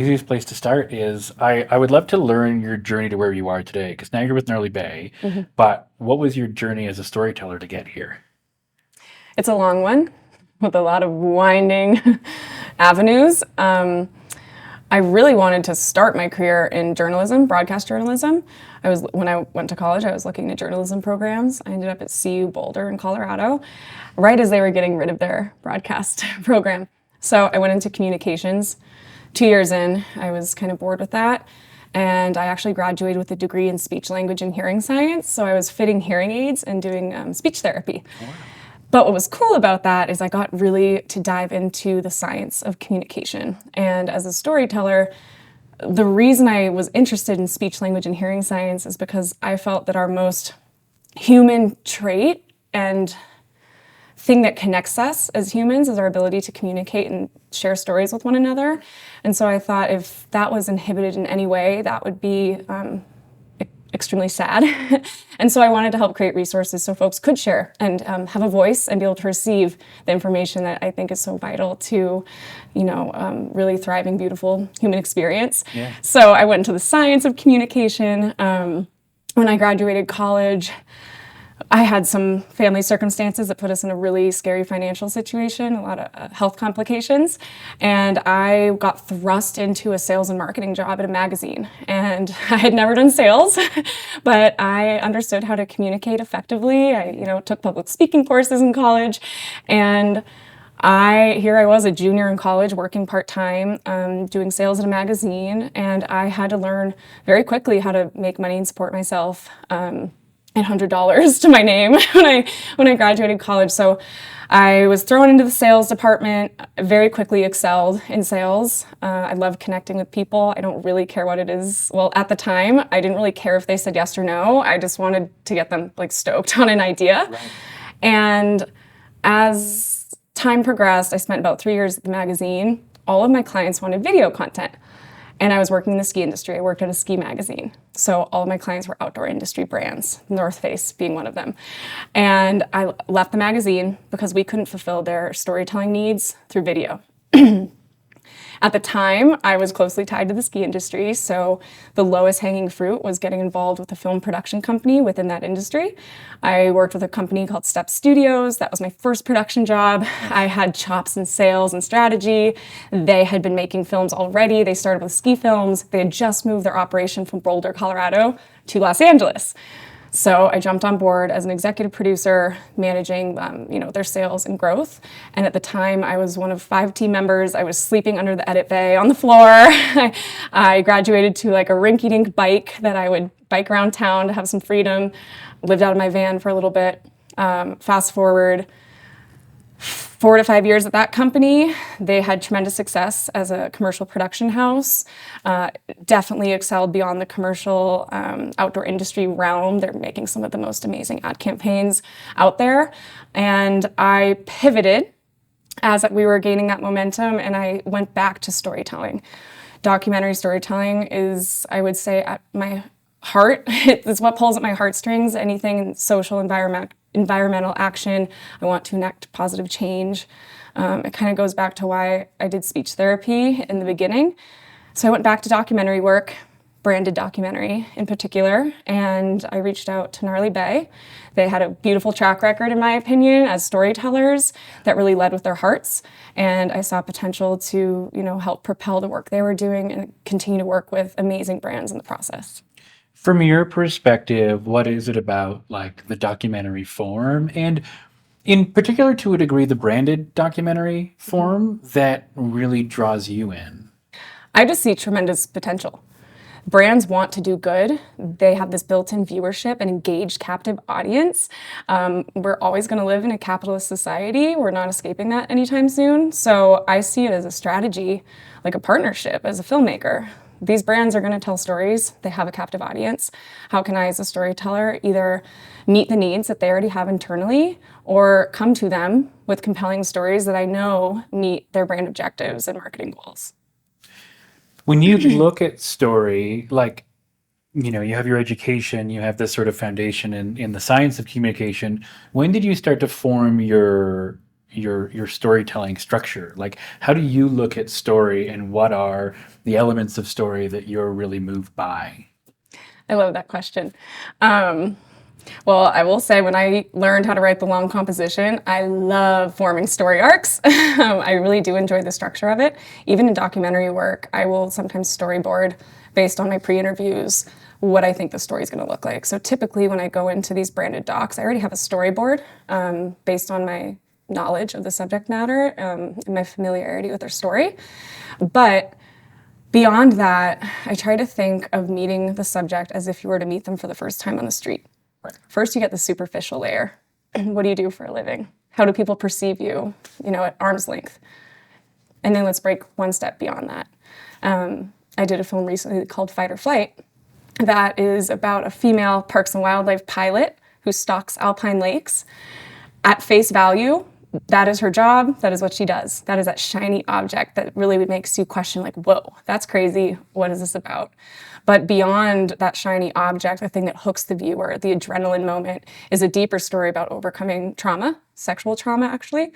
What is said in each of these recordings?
easiest place to start is I would love to learn your journey to where you are today, because now you're with Gnarly Bay, Mhm. but what was your journey as a storyteller to get here? It's a long one with a lot of winding avenues. I really wanted to start my career in journalism, broadcast journalism. When I went to college, I was looking at journalism programs. I ended up at CU Boulder in Colorado, right as they were getting rid of their broadcast program. So I went into communications. 2 years in, I was kind of bored with that. And I actually graduated with a degree in speech language and hearing science. So I was fitting hearing aids and doing speech therapy. Wow. But what was cool about that is I got really to dive into the science of communication. And as a storyteller, the reason I was interested in speech language and hearing science is because I felt that our most human trait and thing that connects us as humans is our ability to communicate and share stories with one another. And so I thought if that was inhibited in any way, that would be extremely sad. And so I wanted to help create resources so folks could share and have a voice and be able to receive the information that I think is so vital to, really thriving, beautiful human experience. Yeah. So I went into the science of communication. When I graduated college, I had some family circumstances that put us in a really scary financial situation, a lot of health complications, and I got thrust into a sales and marketing job at a magazine. And I had never done sales, but I understood how to communicate effectively. I, took public speaking courses in college, and here I was, a junior in college, working part-time, doing sales at a magazine, and I had to learn very quickly how to make money and support myself. And $100 to my name when I graduated college. So I was thrown into the sales department, very quickly excelled in sales. I love connecting with people. I don't really care what it is. Well, at the time, I didn't really care if they said yes or no. I just wanted to get them stoked on an idea. Right. And as time progressed, I spent about 3 years at the magazine. All of my clients wanted video content. And I was working in the ski industry. I worked at a ski magazine. So all of my clients were outdoor industry brands, North Face being one of them. And I left the magazine because we couldn't fulfill their storytelling needs through video. At the time, I was closely tied to the ski industry, so the lowest hanging fruit was getting involved with a film production company within that industry. I worked with a company called Step Studios. That was my first production job. I had chops in sales and strategy. They had been making films already. They started with ski films. They had just moved their operation from Boulder, Colorado to Los Angeles. So I jumped on board as an executive producer, managing their sales and growth. And at the time, I was one of 5 team members. I was sleeping under the edit bay on the floor. I graduated to a rinky-dink bike that I would bike around town to have some freedom. Lived out of my van for a little bit. Fast forward 4 to 5 years at that company. They had tremendous success as a commercial production house. Definitely excelled beyond the commercial outdoor industry realm. They're making some of the most amazing ad campaigns out there. And I pivoted as we were gaining that momentum, and I went back to storytelling. Documentary storytelling is, I would say, at my heart. It's what pulls at my heartstrings. Anything social, environmental action. I want to enact positive change. It kind of goes back to why I did speech therapy in the beginning. So I went back to documentary work, branded documentary in particular, and I reached out to Gnarly Bay. They had a beautiful track record, in my opinion, as storytellers that really led with their hearts. And I saw potential to, help propel the work they were doing and continue to work with amazing brands in the process. From your perspective, what is it about the documentary form, and in particular to a degree the branded documentary form, that really draws you in? I just see tremendous potential. Brands want to do good. They have this built-in viewership and engaged captive audience. We're always going to live in a capitalist society. We're not escaping that anytime soon. So I see it as a strategy, like a partnership as a filmmaker. These brands are going to tell stories. They have a captive audience. How can I, as a storyteller, either meet the needs that they already have internally or come to them with compelling stories that I know meet their brand objectives and marketing goals? When you look at story, you have your education, you have this sort of foundation in the science of communication. When did you start to form your your storytelling structure? Like, how do you look at story, and what are the elements of story that you're really moved by? I love that question. Well, I will say when I learned how to write the long composition, I love forming story arcs. I really do enjoy the structure of it. Even in documentary work, I will sometimes storyboard based on my pre-interviews what I think the story is going to look like. So typically when I go into these branded docs, I already have a storyboard based on my knowledge of the subject matter and my familiarity with their story. But beyond that, I try to think of meeting the subject as if you were to meet them for the first time on the street. First, you get the superficial layer. What do you do for a living? How do people perceive you, at arm's length? And then let's break one step beyond that. I did a film recently called Fight or Flight that is about a female Parks and Wildlife pilot who stalks alpine lakes. At face value, that is her job. That is what she does. That is that shiny object that really makes you question, like, whoa, that's crazy. What is this about? But beyond that shiny object, the thing that hooks the viewer, the adrenaline moment, is a deeper story about overcoming trauma, sexual trauma, actually.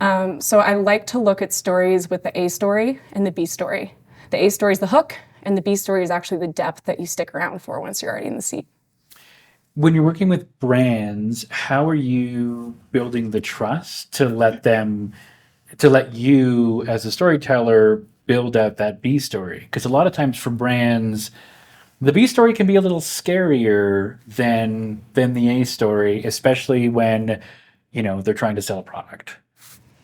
So I like to look at stories with the A story and the B story. The A story is the hook, and the B story is actually the depth that you stick around for once you're already in the seat. When you're working with brands, how are you building the trust to let you as a storyteller build out that B story? Because a lot of times for brands, the B story can be a little scarier than the A story, especially when, they're trying to sell a product.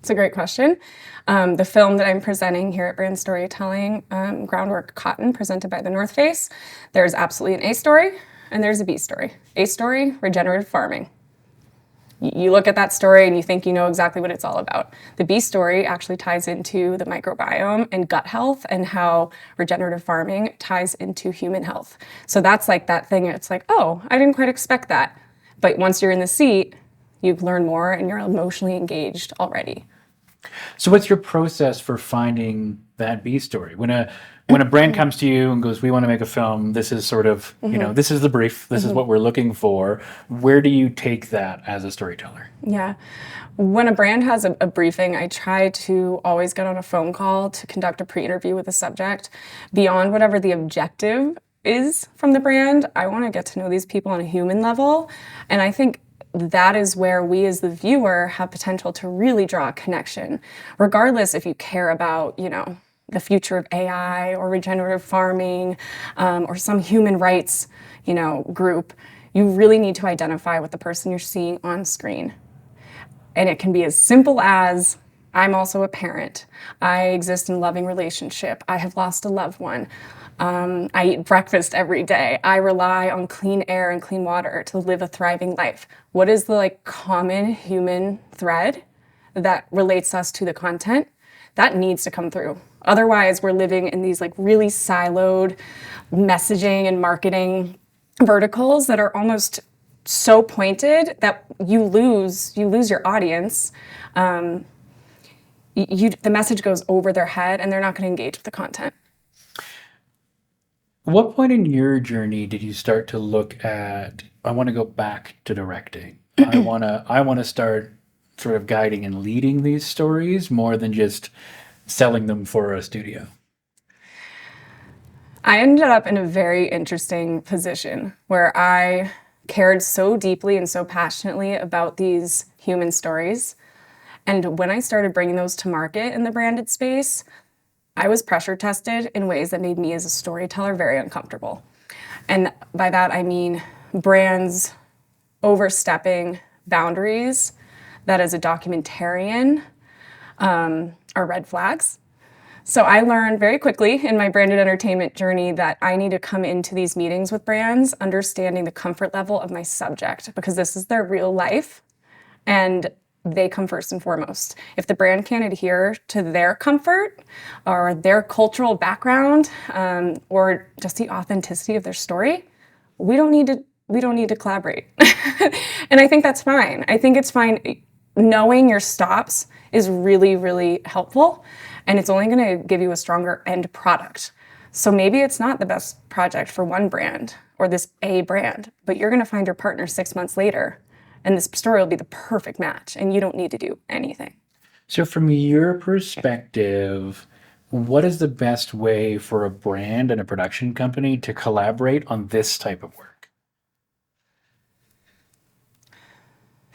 It's a great question. The film that I'm presenting here at Brand Storytelling, Groundwork Cotton, presented by the North Face, there's absolutely an A story and there's a B story. A story, regenerative farming. You look at that story and you think you know exactly what it's all about. The B story actually ties into the microbiome and gut health and how regenerative farming ties into human health. So that's like that thing, it's like, oh, I didn't quite expect that. But once you're in the seat, you've learned more and you're emotionally engaged already. So what's your process for finding that B story? When a brand comes to you and goes, we want to make a film, this is sort of, this is the brief, this is what we're looking for. Where do you take that as a storyteller? Yeah. When a brand has a briefing, I try to always get on a phone call to conduct a pre-interview with the subject. Beyond whatever the objective is from the brand, I want to get to know these people on a human level. And I think that is where we as the viewer have potential to really draw a connection, regardless if you care about, the future of AI or regenerative farming or some human rights, group. You really need to identify with the person you're seeing on screen. And it can be as simple as, I'm also a parent. I exist in a loving relationship. I have lost a loved one. I eat breakfast every day. I rely on clean air and clean water to live a thriving life. What is the common human thread that relates us to the content? That needs to come through. Otherwise, we're living in these really siloed messaging and marketing verticals that are almost so pointed that you lose your audience. The message goes over their head and they're not going to engage with the content. What point in your journey did you start to look at, I want to go back to directing? I want to start sort of guiding and leading these stories more than just selling them for a studio? I ended up in a very interesting position where I cared so deeply and so passionately about these human stories. And when I started bringing those to market in the branded space, I was pressure tested in ways that made me as a storyteller very uncomfortable. And by that, I mean brands overstepping boundaries that as a documentarian are red flags. So I learned very quickly in my branded entertainment journey that I need to come into these meetings with brands understanding the comfort level of my subject, because this is their real life and they come first and foremost. If the brand can't adhere to their comfort or their cultural background or just the authenticity of their story, we don't need to collaborate. And I think that's fine. I think it's fine. Knowing your stops is really, really helpful, and it's only going to give you a stronger end product. So maybe it's not the best project for one brand or this A brand, but you're going to find your partner 6 months later, and this story will be the perfect match, and you don't need to do anything. So, from your perspective, what is the best way for a brand and a production company to collaborate on this type of work?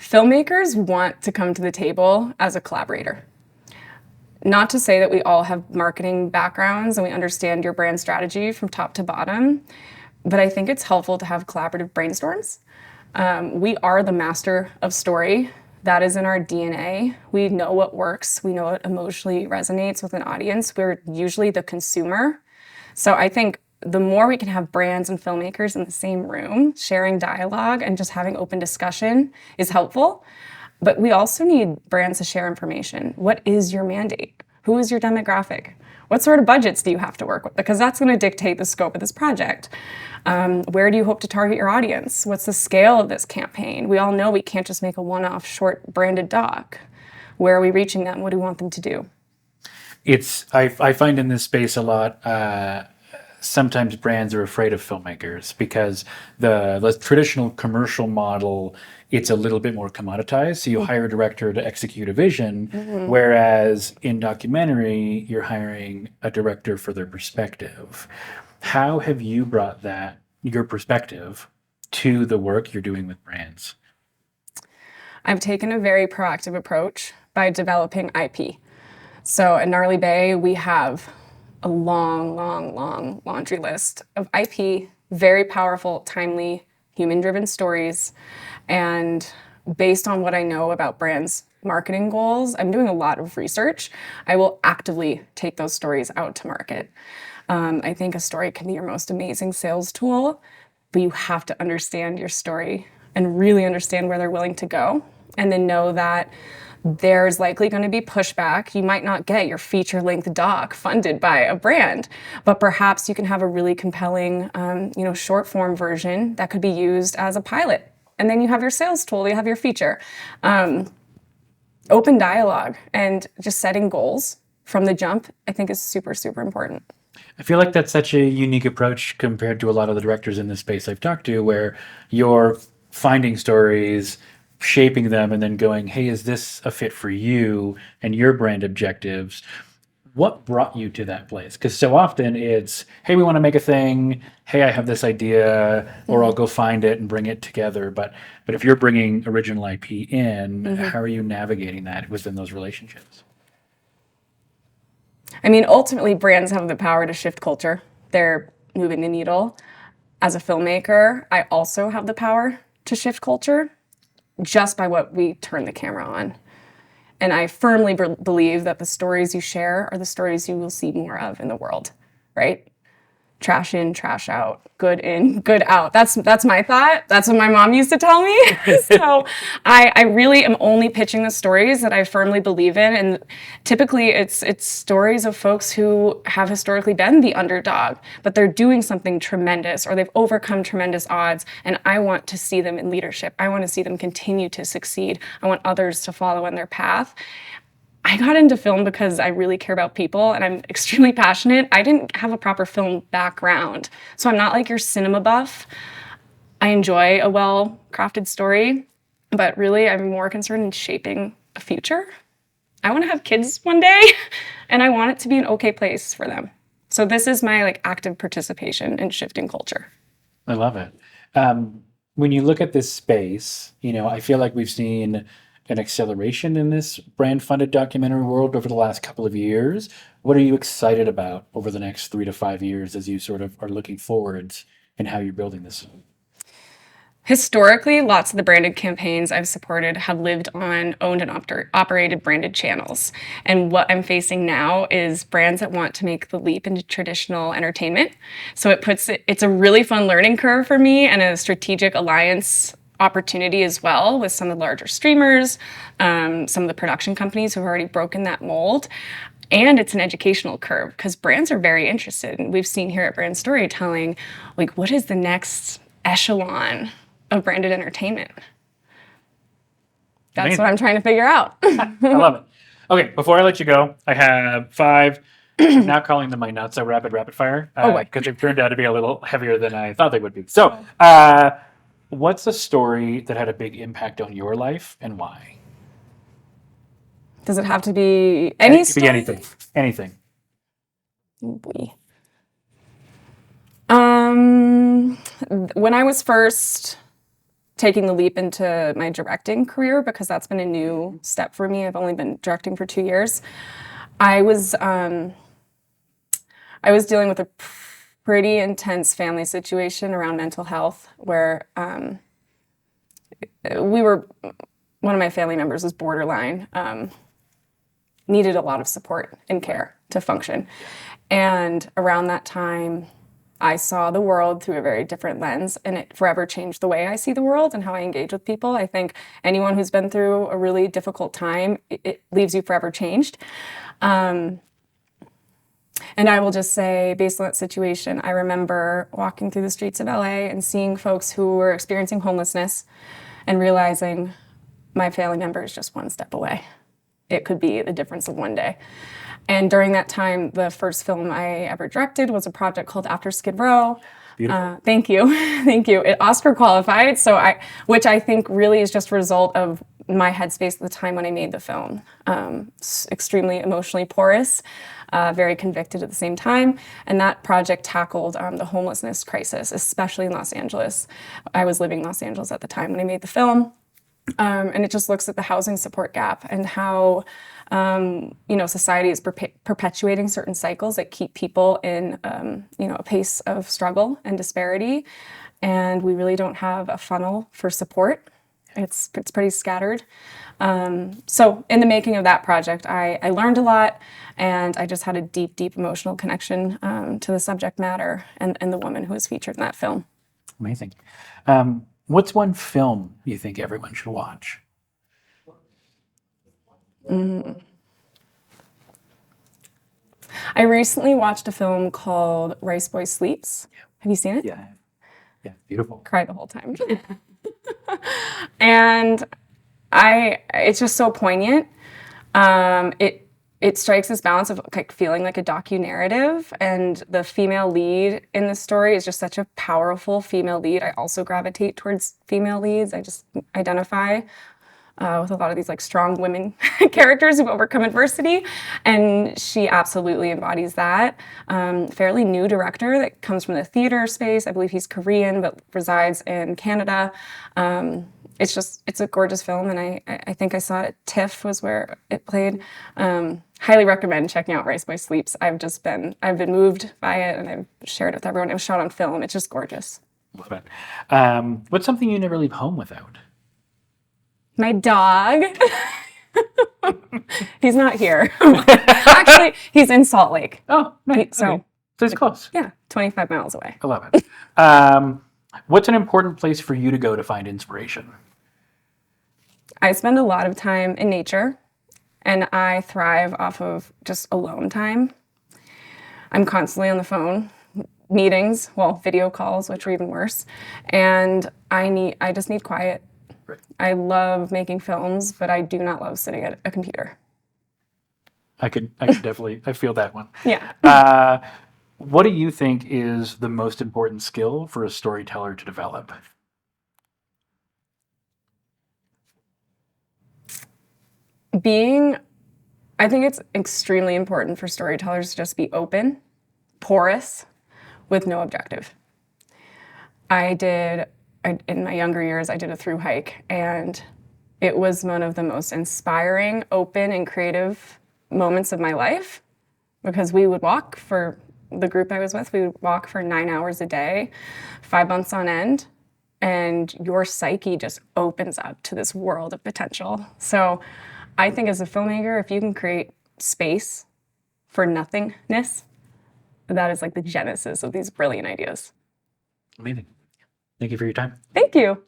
Filmmakers want to come to the table as a collaborator. Not to say that we all have marketing backgrounds and we understand your brand strategy from top to bottom, but I think it's helpful to have collaborative brainstorms. We are the master of story. That is in our DNA. We know what works. We know what emotionally resonates with an audience. We're usually the consumer. So I think the more we can have brands and filmmakers in the same room, sharing dialogue and just having open discussion is helpful. But we also need brands to share information. What is your mandate? Who is your demographic? What sort of budgets do you have to work with? Because that's going to dictate the scope of this project. Where do you hope to target your audience? What's the scale of this campaign? We all know we can't just make a one-off short branded doc. Where are we reaching them? What do we want them to do? I find in this space a lot. Sometimes brands are afraid of filmmakers because the traditional commercial model, it's a little bit more commoditized. So you hire a director to execute a vision, whereas in documentary, you're hiring a director for their perspective. How have you brought your perspective, to the work you're doing with brands? I've taken a very proactive approach by developing IP. So at Gnarly Bay, we have a long laundry list of IP, very powerful, timely, human-driven stories. And based on what I know about brands' marketing goals, I'm doing a lot of research. I will actively take those stories out to market. I think a story can be your most amazing sales tool, but you have to understand your story and really understand where they're willing to go, and then know that there's likely going to be pushback. You might not get your feature-length doc funded by a brand, but perhaps you can have a really compelling, short-form version that could be used as a pilot. And then you have your sales tool, you have your feature. Open dialogue and just setting goals from the jump, I think, is super, super important. I feel like that's such a unique approach compared to a lot of the directors in this space I've talked to, where you're finding stories, shaping them, and then going, hey, is this a fit for you and your brand objectives? What brought you to that place? Because so often it's, hey, we want to make a thing. Hey, I have this idea, or I'll go find it and bring it together. But if you're bringing original IP in, how are you navigating that within those relationships? I mean, ultimately, brands have the power to shift culture. They're moving the needle. As a filmmaker, I also have the power to shift culture just by what we turn the camera on. And I firmly believe that the stories you share are the stories you will see more of in the world, right? Trash in, trash out, good in, good out. That's my thought. That's what my mom used to tell me. So I really am only pitching the stories that I firmly believe in. And typically it's stories of folks who have historically been the underdog, but they're doing something tremendous, or they've overcome tremendous odds. And I want to see them in leadership. I want to see them continue to succeed. I want others to follow in their path. I got into film because I really care about people and I'm extremely passionate. I didn't have a proper film background, so I'm not like your cinema buff. I enjoy a well-crafted story, but really I'm more concerned in shaping a future. I want to have kids one day, and I want it to be an okay place for them. So this is my active participation in shifting culture. I love it. When you look at this space, I feel like we've seen an acceleration in this brand-funded documentary world over the last couple of years. What are you excited about over the next 3 to 5 years as you sort of are looking forwards in how you're building this? Historically, lots of the branded campaigns I've supported have lived on owned and operated branded channels. And what I'm facing now is brands that want to make the leap into traditional entertainment. So it's a really fun learning curve for me, and a strategic alliance opportunity as well with some of the larger streamers, some of the production companies who have already broken that mold. And it's an educational curve because brands are very interested. And we've seen here at Brand Storytelling, what is the next echelon of branded entertainment? That's Amazing. what I'm trying to figure out. I love it. Okay, before I let you go, I have 5, I'm now calling them my not so rapid fire, because they've turned out to be a little heavier than I thought they would be. So, what's a story that had a big impact on your life and why? Does it have to be any It could be anything. Anything. story? When I was first taking the leap into my directing career, because that's been a new step for me. I've only been directing for 2 years. I was dealing with a pretty intense family situation around mental health, where one of my family members was borderline, needed a lot of support and care to function. And around that time, I saw the world through a very different lens, and it forever changed the way I see the world and how I engage with people. I think anyone who's been through a really difficult time, it leaves you forever changed. And I will just say, based on that situation, I remember walking through the streets of LA and seeing folks who were experiencing homelessness and realizing my family member is just one step away. It could be the difference of one day. And during that time, the first film I ever directed was a project called After Skid Row. Beautiful. Thank you. Thank you. It Oscar qualified, which I think really is just a result of my headspace at the time when I made the film. Extremely emotionally porous, very convicted at the same time. And that project tackled the homelessness crisis, especially in Los Angeles. I was living in Los Angeles at the time when I made the film. And it just looks at the housing support gap and how society is perpetuating certain cycles that keep people in a pace of struggle and disparity, and we really don't have a funnel for support. It's pretty scattered. So in the making of that project, I learned a lot, and I just had a deep emotional connection to the subject matter and the woman who was featured in that film. Amazing. What's one film you think everyone should watch? I recently watched a film called Rice Boy Sleeps. Have you seen it? Yeah. Yeah. Beautiful. Cried the whole time. And it's just so poignant. It strikes this balance of like feeling like a docu-narrative, and the female lead in the story is just such a powerful female lead. I also gravitate towards female leads. I just identify with a lot of these like strong women characters who've overcome adversity, and she absolutely embodies that. Fairly new director that comes from the theater space. I believe he's Korean but resides in Canada. It's a gorgeous film, and I think I saw it at TIFF was where it played. Highly recommend checking out Rice Boy Sleeps. I've been moved by it, and I've shared it with everyone. It was shot on film. It's just gorgeous. Love it. What's something you never leave home without? My dog. He's not here. Actually, he's in Salt Lake. Oh, nice. So Okay. So it's close. Yeah, 25 miles away. I love it. What's an important place for you to go to find inspiration? I spend a lot of time in nature, and I thrive off of just alone time. I'm constantly on the phone, meetings, video calls, which are even worse, and I just need quiet. Right. I love making films, but I do not love sitting at a computer. I could definitely, I feel that one. Yeah. What do you think is the most important skill for a storyteller to develop? I think it's extremely important for storytellers to just be open, porous, with no objective. In my younger years, I did a through hike, and it was one of the most inspiring, open, and creative moments of my life, because we would walk for the group I was with, we would walk for 9 hours a day, 5 months on end, and your psyche just opens up to this world of potential. So I think as a filmmaker, if you can create space for nothingness, that is like the genesis of these brilliant ideas. Amazing. Thank you for your time. Thank you.